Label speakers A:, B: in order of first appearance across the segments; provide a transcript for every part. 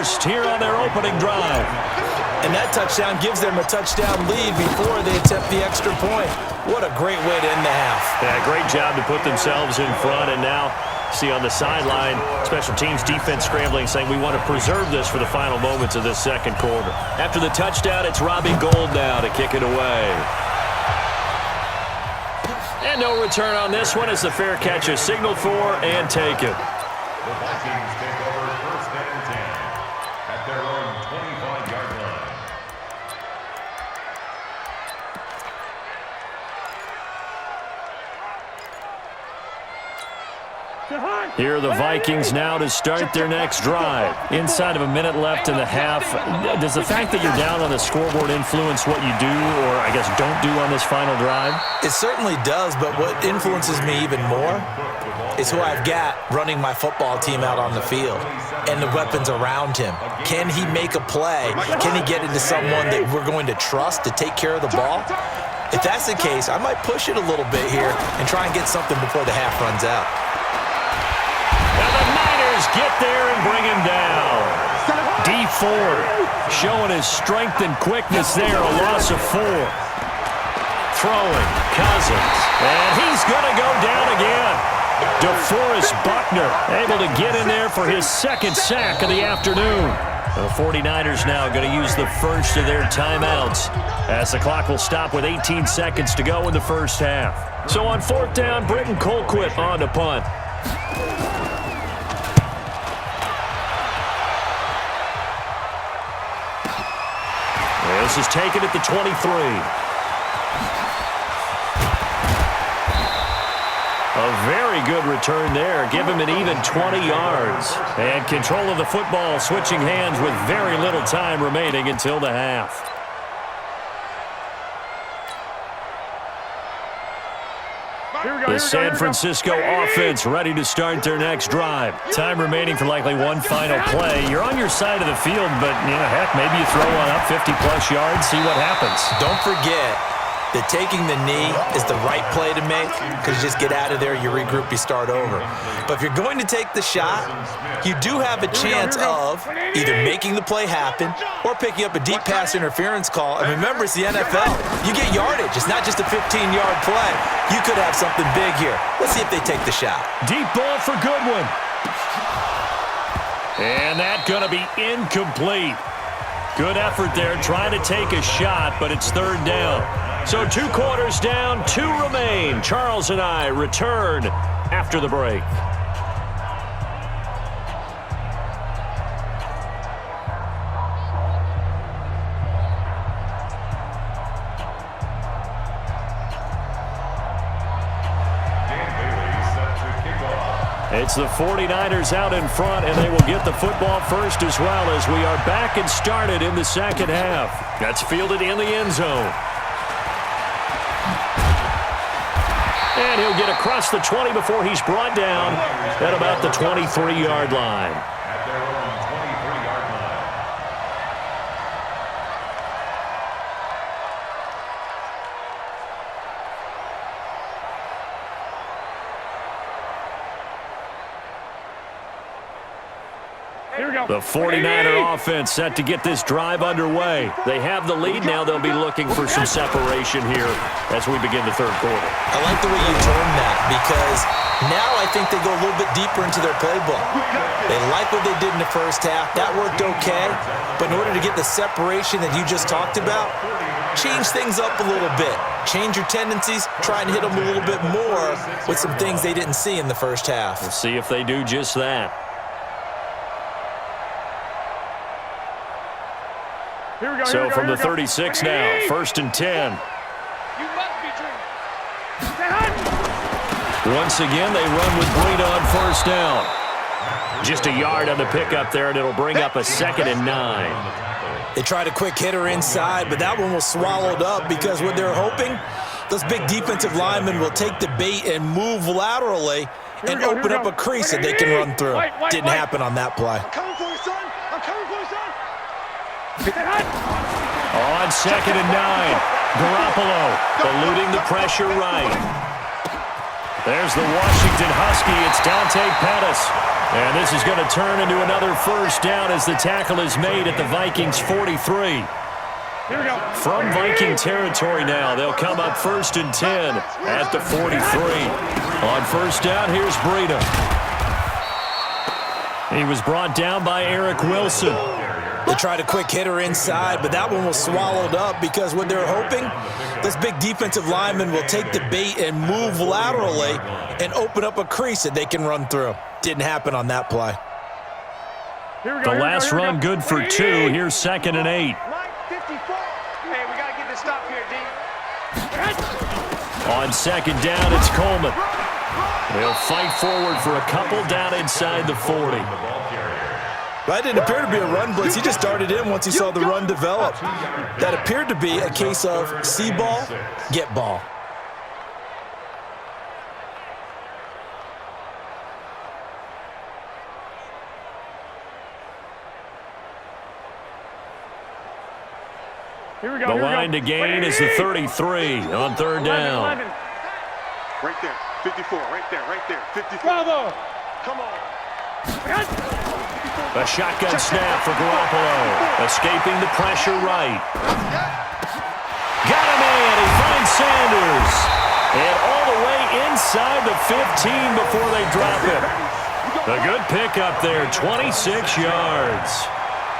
A: first here on their opening drive.
B: And that touchdown gives them a touchdown lead before they attempt the extra point. What a great way to end the half.
A: Yeah, great job to put themselves in front. And now, see on the sideline, special teams defense scrambling, saying we want to preserve this for the final moments of this second quarter. After the touchdown, it's Robbie Gould now to kick it away. And no return on this one as the fair catch is signaled for and taken.
C: The Vikings take over first and 10 at their own 25-yard line.
A: Here are the Vikings now to start their next drive. Inside of a minute left in the half, does the fact that you're down on the scoreboard influence what you do or, I guess, don't do on this final drive?
B: It certainly does, but what influences me even more is who I've got running my football team out on the field and the weapons around him. Can he make a play? Can he get into someone that we're going to trust to take care of the ball? If that's the case, I might push it a little bit here and try and get something before the half runs out.
A: And the Niners get there and bring him down. D Ford showing his strength and quickness there, a loss of 4. Throwing, Cousins, and he's going to go down again. DeForest Buckner able to get in there for his second sack of the afternoon. The 49ers now going to use the first of their timeouts as the clock will stop with 18 seconds to go in the first half. So on fourth down, Britton Colquitt on to punt. This is taken at the 23. A very good return there. Give him an even 20 yards. And control of the football switching hands with very little time remaining until the half. The San Francisco offense ready to start their next drive. Time remaining for likely one final play. You're on your side of the field, but, heck, maybe you throw one up 50-plus yards, see what happens.
B: Don't forget that taking the knee is the right play to make because you just get out of there, you regroup, you start over. But if you're going to take the shot, you do have a chance of either making the play happen or picking up a deep pass interference call. And remember, it's the NFL. You get yardage. It's not just a 15-yard play. You could have something big here. Let's see if they take the shot.
A: Deep ball for Goodwin. And that's going to be incomplete. Good effort there trying to take a shot, but it's third down. So 2 quarters down, 2 remain. Charles and I return after the break. It's the 49ers out in front, and they will get the football first as well as we are back and started in the second half. That's fielded in the end zone. And he'll get across the 20 before he's brought down at about the 23-yard line.
C: At their own 23-yard line.
A: The 49er offense set to get this drive underway. They have the lead now. They'll be looking for some separation here as we begin the third quarter.
B: I like the way you termed that because now I think they go a little bit deeper into their playbook. They like what they did in the first half. That worked okay. But in order to get the separation that you just talked about, change things up a little bit. Change your tendencies. Try and hit them a little bit more with some things they didn't see in the first half.
A: We'll see if they do just that. So from the 36 now, first and 10. Once again, they run with Breida on first down. Just a yard on the pickup there, and it'll bring up a 2nd and 9.
B: They tried a quick hitter inside, but that one was swallowed up because what they're hoping, those big defensive linemen will take the bait and move laterally and open up a crease that they can run through. Didn't happen on that play.
D: I'm coming for you, son. I'm coming for you, son.
A: On 2nd and 9, Garoppolo eluding the pressure right. There's the Washington Husky. It's Dante Pettis. And this is going to turn into another first down as the tackle is made at the Vikings 43.
D: Here we go.
A: From Viking territory now, they'll come up 1st and 10 at the 43. On first down, here's Breida. He was brought down by Eric Wilson.
B: They tried a quick hitter inside, but that one was swallowed up because what they're hoping, this big defensive lineman will take the bait and move laterally and open up a crease that they can run through. Didn't happen on that play.
D: Here we go.
A: The last run good for 2. Here's 2nd and 8.
D: Mike, 54. Hey, we got to get this stop here, D.
A: On 2nd down, it's Coleman. They'll fight forward for a couple down inside the 40.
B: That didn't appear to be a run blitz. He just darted in once he saw the run develop. That appeared to be a case of see ball, get ball.
D: Here we go.
A: The line to gain is the 33 on 3rd down.
D: Right there. 54. Right there. Right there. 54. Bravo. Come on.
A: A shotgun snap for Garoppolo. Escaping the pressure right. Got a man. He finds Sanders. And all the way inside the 15 before they drop it. A good pickup there. 26 yards.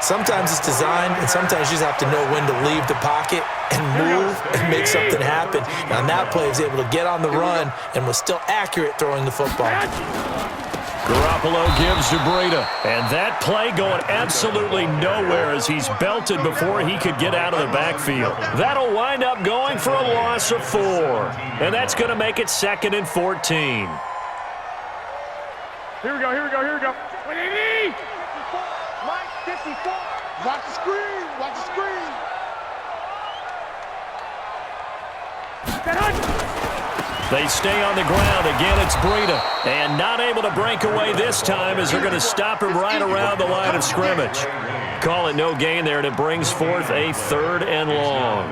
B: Sometimes it's designed, and sometimes you just have to know when to leave the pocket and move and make something happen. And on that play, he was able to get on the run and was still accurate throwing the football.
A: Garoppolo gives to Breida. And that play going absolutely nowhere as he's belted before he could get out of the backfield. That'll wind up going for a loss of 4. And that's going to make it 2nd and 14.
D: Here we go. Here we go. Here we go. Mike, 54. Watch the screen. Watch the screen.
A: They stay on the ground. Again, it's Breida. And not able to break away this time as they're going to stop him right around the line of scrimmage. Call it no gain there, and it brings forth a 3rd and long.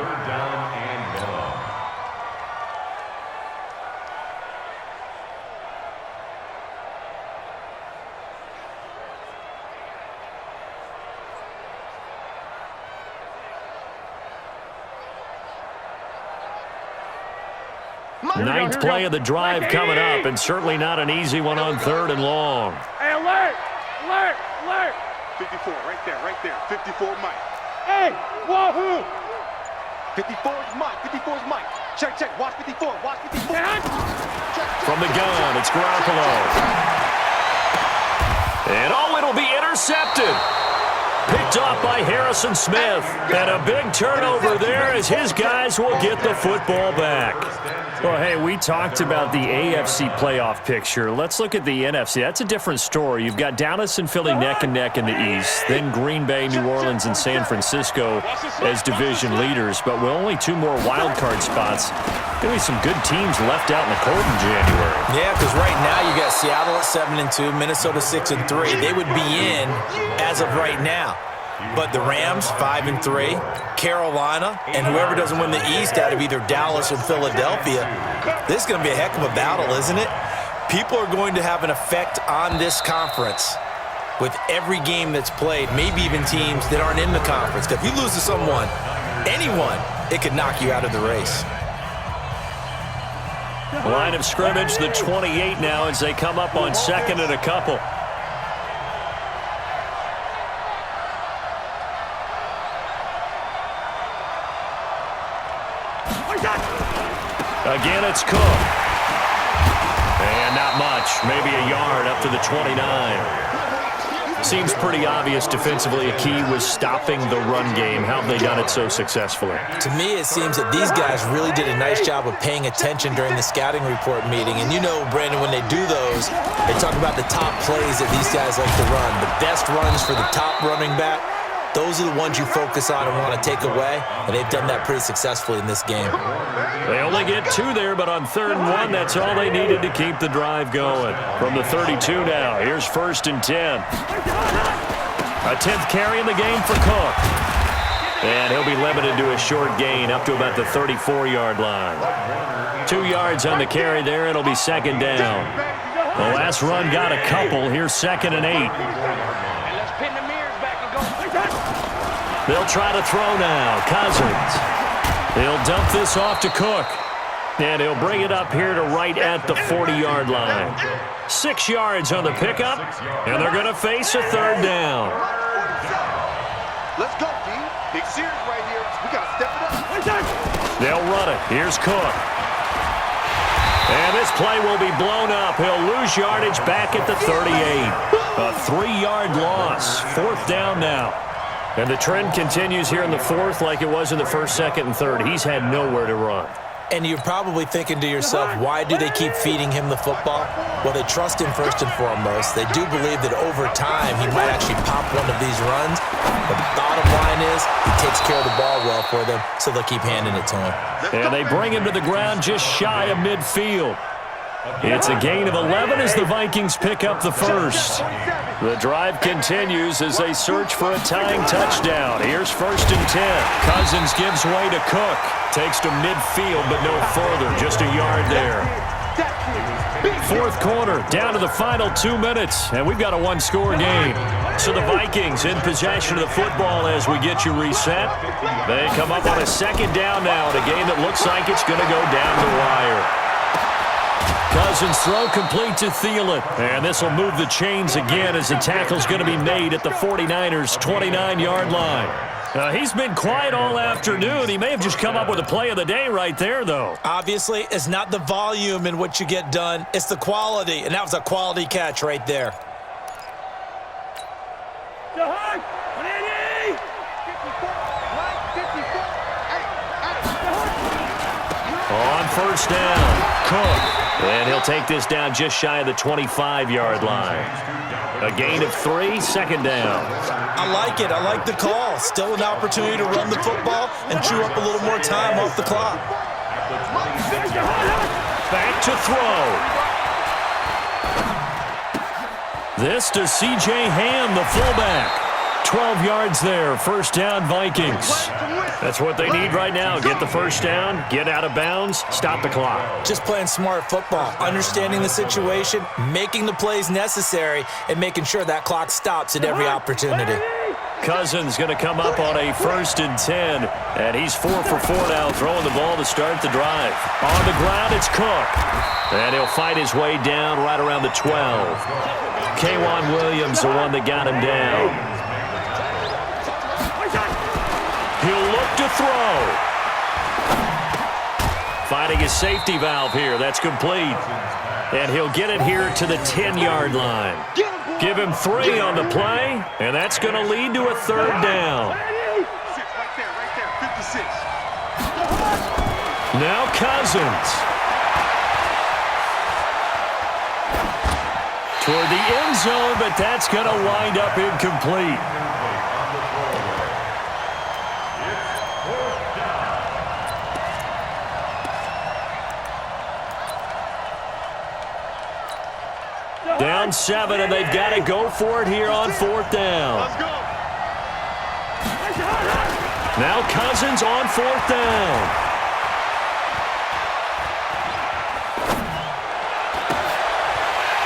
A: Ninth play of the drive coming up, and certainly not an easy one on 3rd and long.
D: Hey, alert! Alert! Alert! 54, right there, right there. 54 Mike. Hey, wahoo! 54 is Mike. 54 is Mike. Check, check. Watch 54. Watch 54.
A: From the gun, it's Garoppolo. And it'll be intercepted. Picked off by Harrison Smith. And a big turnover there as his guys will get the football back. Well, hey, we talked about the AFC playoff picture. Let's look at the NFC. That's a different story. You've got Dallas and Philly neck and neck in the East. Then Green Bay, New Orleans, and San Francisco as division leaders. But with only 2 more wild card spots, going to be some good teams left out in the cold in January.
B: Yeah, because right now you got Seattle at 7-2, Minnesota 6-3. They would be in as of right now. But the Rams, 5-3, Carolina, and whoever doesn't win the East out of either Dallas or Philadelphia, this is going to be a heck of a battle, isn't it? People are going to have an effect on this conference with every game that's played, maybe even teams that aren't in the conference. Because if you lose to someone, anyone, it could knock you out of the race.
A: Line of scrimmage, the 28 now as they come up on 2nd and a couple. Again, it's Cook. And not much. Maybe a yard up to the 29. Seems pretty obvious defensively a key was stopping the run game. How have they done it so successfully?
B: To me, it seems that these guys really did a nice job of paying attention during the scouting report meeting. And you know, Brandon, when they do those, they talk about the top plays that these guys like to run. The best runs for the top running back. Those are the ones you focus on and want to take away, and they've done that pretty successfully in this game.
A: They only get 2 there, but on 3rd and 1, that's all they needed to keep the drive going. From the 32 now, here's 1st and 10. A 10th carry in the game for Cook. And he'll be limited to a short gain up to about the 34-yard line. 2 yards on the carry there, it'll be 2nd down. The last run got a couple. Here's 2nd and 8.
D: And let's pin the mirrors back and go.
A: They'll try to throw now. Cousins. He'll dump this off to Cook. And he'll bring it up here to right at the 40-yard line. 6 yards on the pickup, and they're going to face a 3rd down.
D: Let's go, D. Big series right here. We got to step it up.
A: They'll run it. Here's Cook. And this play will be blown up. He'll lose yardage back at the 38. A 3-yard loss. 4th down now. And the trend continues here in the 4th like it was in the 1st, 2nd, and 3rd. He's had nowhere to run.
B: And you're probably thinking to yourself, why do they keep feeding him the football? Well, they trust him first and foremost. They do believe that over time he might actually pop one of these runs. But the bottom line is he takes care of the ball well for them, so they'll keep handing it to him.
A: And they bring him to the ground just shy of midfield. It's a gain of 11 as the Vikings pick up the first. The drive continues as they search for a tying touchdown. Here's 1st and 10. Cousins gives way to Cook. Takes to midfield, but no further. Just a yard there. 4th quarter, down to the final 2 minutes, and we've got a 1-score game. So the Vikings in possession of the football as we get you reset. They come up on a 2nd down now in a game that looks like it's going to go down the wire. Cousins throw complete to Thielen. And this will move the chains again as the tackle's going to be made at the 49ers' 29-yard line. He's been quiet all afternoon. He may have just come up with a play of the day right there, though.
B: Obviously, it's not the volume in what you get done. It's the quality, and that was a quality catch right there.
A: On 1st down, Cook. And he'll take this down just shy of the 25-yard line. A gain of 3, 2nd down.
B: I like it. I like the call. Still an opportunity to run the football and chew up a little more time off the clock.
A: Back to throw. This to C.J. Ham, the fullback. 12 yards there. 1st down, Vikings. That's what they need right now. Get the 1st down, get out of bounds, stop the clock.
B: Just playing smart football, understanding the situation, making the plays necessary, and making sure that clock stops at every opportunity.
A: Cousins going to come up on a 1st and 10, and he's 4 for 4 now, throwing the ball to start the drive. On the ground, it's Cook, and he'll fight his way down right around the 12. K'Wan Williams, the one that got him down. He'll look to throw. Finding his safety valve here. That's complete. And he'll get it here to the 10-yard line. Give him 3 on the play, and that's going to lead to a 3rd down.
D: Right there, 56.
A: Now Cousins. Toward the end zone, but that's going to wind up incomplete. Down 7, and they've got to go for it here on 4th down.
D: Let's go.
A: Now Cousins on 4th down.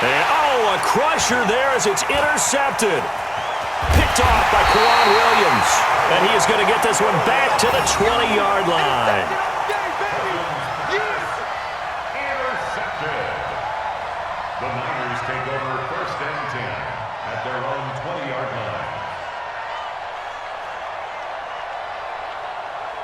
A: And, a crusher there as it's intercepted. Picked off by K'Wan Williams. And he is going to get this one back to the 20-yard line.
C: The Niners take over 1st and 10 at their own 20-yard line.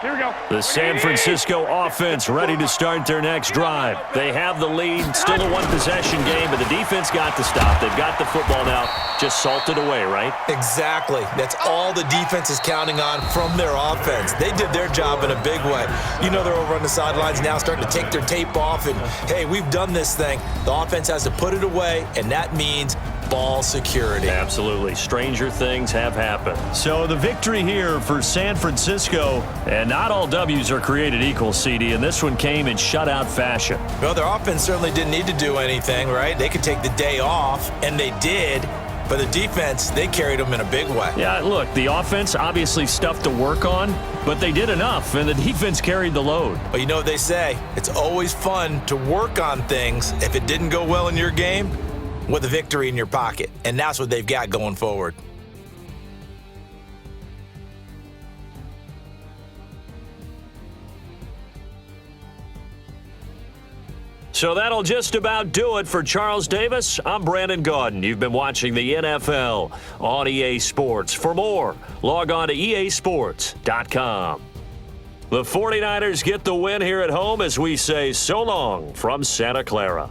D: Here we go.
A: The San Francisco offense ready to start their next drive. They have the lead, still a one-possession game, but the defense got to stop. They've got the football now, just salted away, right?
B: Exactly. That's all the defense is counting on from their offense. They did their job in a big way. You know they're over on the sidelines now starting to take their tape off, and, hey, we've done this thing. The offense has to put it away, and that means ball security.
A: Absolutely. Stranger things have happened. So the victory here for San Francisco, and not all W's are created equal, CD, and this one came in shutout fashion.
B: Well, their offense certainly didn't need to do anything, right? They could take the day off, and they did. But the defense, they carried them in a big way.
A: Yeah, look, the offense obviously stuff to work on, but they did enough, and the defense carried the load.
B: But you know what they say, it's always fun to work on things. If it didn't go well in your game, with a victory in your pocket, and that's what they've got going forward.
A: So that'll just about do it for Charles Davis. I'm Brandon Gaudin. You've been watching the NFL on EA Sports. For more, log on to easports.com. The 49ers get the win here at home as we say so long from Santa Clara.